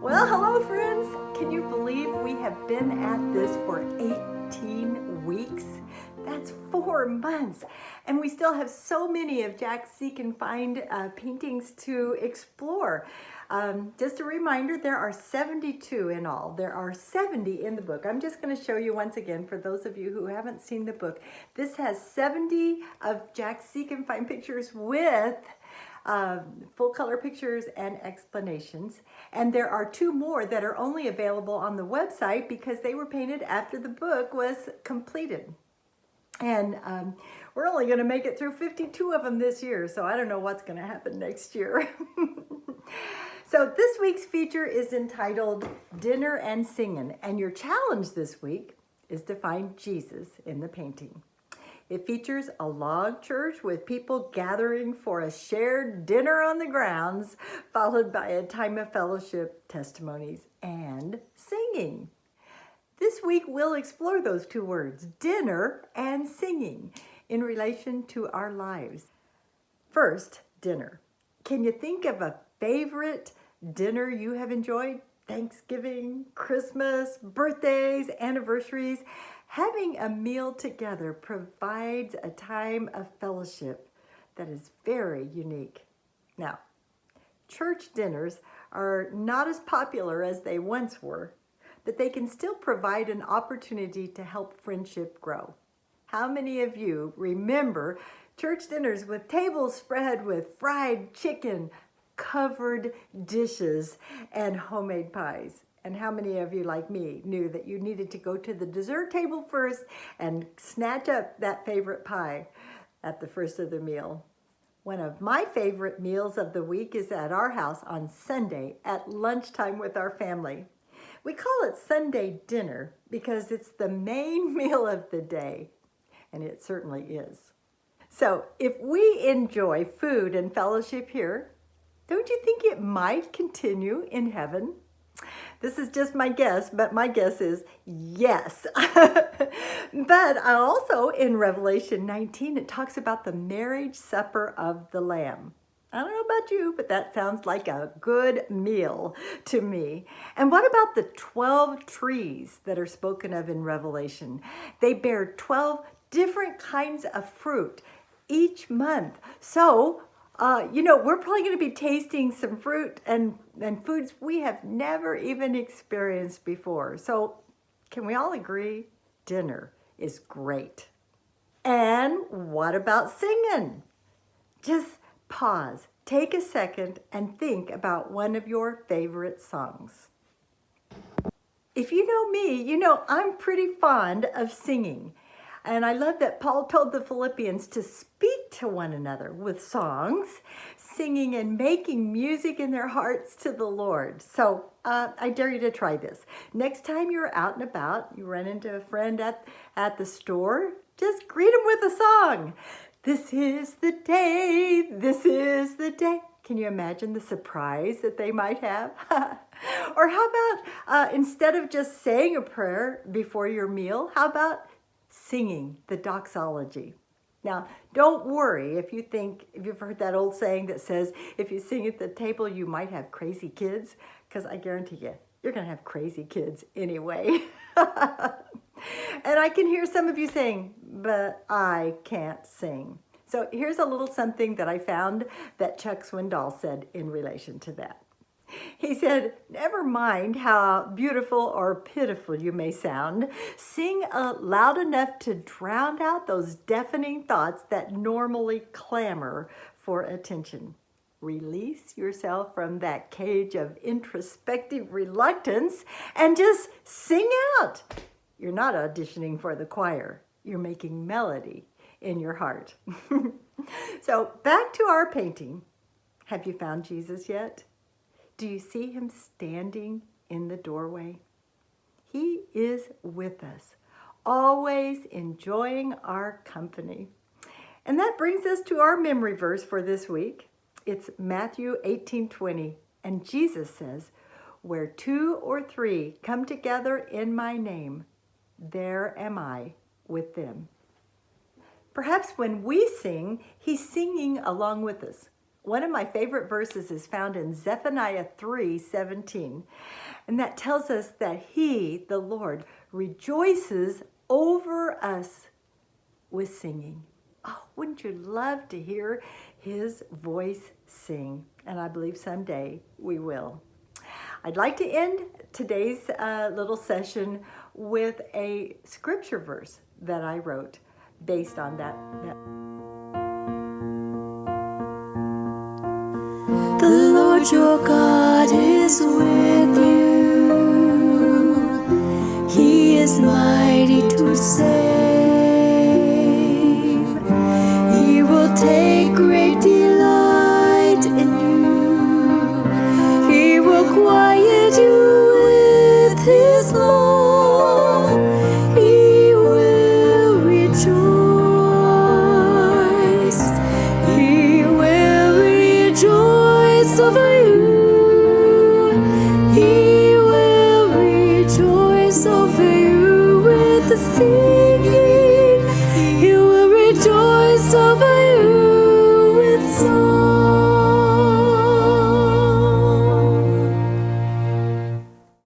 Well, hello friends. Can you believe we have been at this for 18 weeks? That's 4 months. And we still have so many of Jack's Seek and Find paintings to explore. Just a reminder, there are 72 in all. There are 70 in the book. I'm just going to show you once again for those of you who haven't seen the book. This has 70 of Jack's Seek and Find pictures with full color pictures and explanations. And there are 2 more that are only available on the website because they were painted after the book was completed. And we're only going to make it through 52 of them this year, so I don't know what's going to happen next year. So this week's feature is entitled Dinner and Singin', and your challenge this week is to find Jesus in the painting. It features a log church with people gathering for a shared dinner on the grounds, followed by a time of fellowship, testimonies, and singing. This week we'll explore those 2 words, dinner and singing, in relation to our lives. First, dinner. Can you think of a favorite dinner you have enjoyed? Thanksgiving, Christmas, birthdays, anniversaries. Having a meal together provides a time of fellowship that is very unique. Now, church dinners are not as popular as they once were, but they can still provide an opportunity to help friendship grow. How many of you remember church dinners with tables spread with fried chicken, covered dishes, and homemade pies? And how many of you, like me, knew that you needed to go to the dessert table first and snatch up that favorite pie at the first of the meal? One of my favorite meals of the week is at our house on Sunday at lunchtime with our family. We call it Sunday dinner because it's the main meal of the day, and it certainly is. So if we enjoy food and fellowship here, don't you think it might continue in heaven? This is just my guess, but my guess is yes. But also in Revelation 19, it talks about the marriage supper of the Lamb. I don't know about you, but that sounds like a good meal to me. And what about the 12 trees that are spoken of in Revelation? They bear 12 different kinds of fruit each month. So, we're probably going to be tasting some fruit and foods we have never even experienced before. So can we all agree dinner is great? And what about singing? Just pause, take a second, and think about one of your favorite songs. If you know me, you know I'm pretty fond of singing. And I love that Paul told the Philippians to speak to one another with songs, singing and making music in their hearts to the Lord. So I dare you to try this. Next time you're out and about, you run into a friend at the store, just greet them with a song. This is the day, this is the day. Can you imagine the surprise that they might have? Or how about instead of just saying a prayer before your meal, how about singing the doxology? Now, don't worry if you've heard that old saying that says, if you sing at the table, you might have crazy kids, because I guarantee you're going to have crazy kids anyway. And I can hear some of you saying, but I can't sing. So here's a little something that I found that Chuck Swindoll said in relation to that. He said, never mind how beautiful or pitiful you may sound, sing loud enough to drown out those deafening thoughts that normally clamor for attention. Release yourself from that cage of introspective reluctance and just sing out. You're not auditioning for the choir. You're making melody in your heart. So back to our painting. Have you found Jesus yet? Do you see him standing in the doorway? He is with us, always enjoying our company. And that brings us to our memory verse for this week. It's Matthew 18:20, and Jesus says, where 2 or 3 come together in my name, there am I with them. Perhaps when we sing, he's singing along with us. One of my favorite verses is found in Zephaniah 3:17, and that tells us that He, the Lord, rejoices over us with singing. Oh, wouldn't you love to hear His voice sing? And I believe someday we will. I'd like to end today's little session with a scripture verse that I wrote based on that. The Lord your God is with you. He is mighty to save.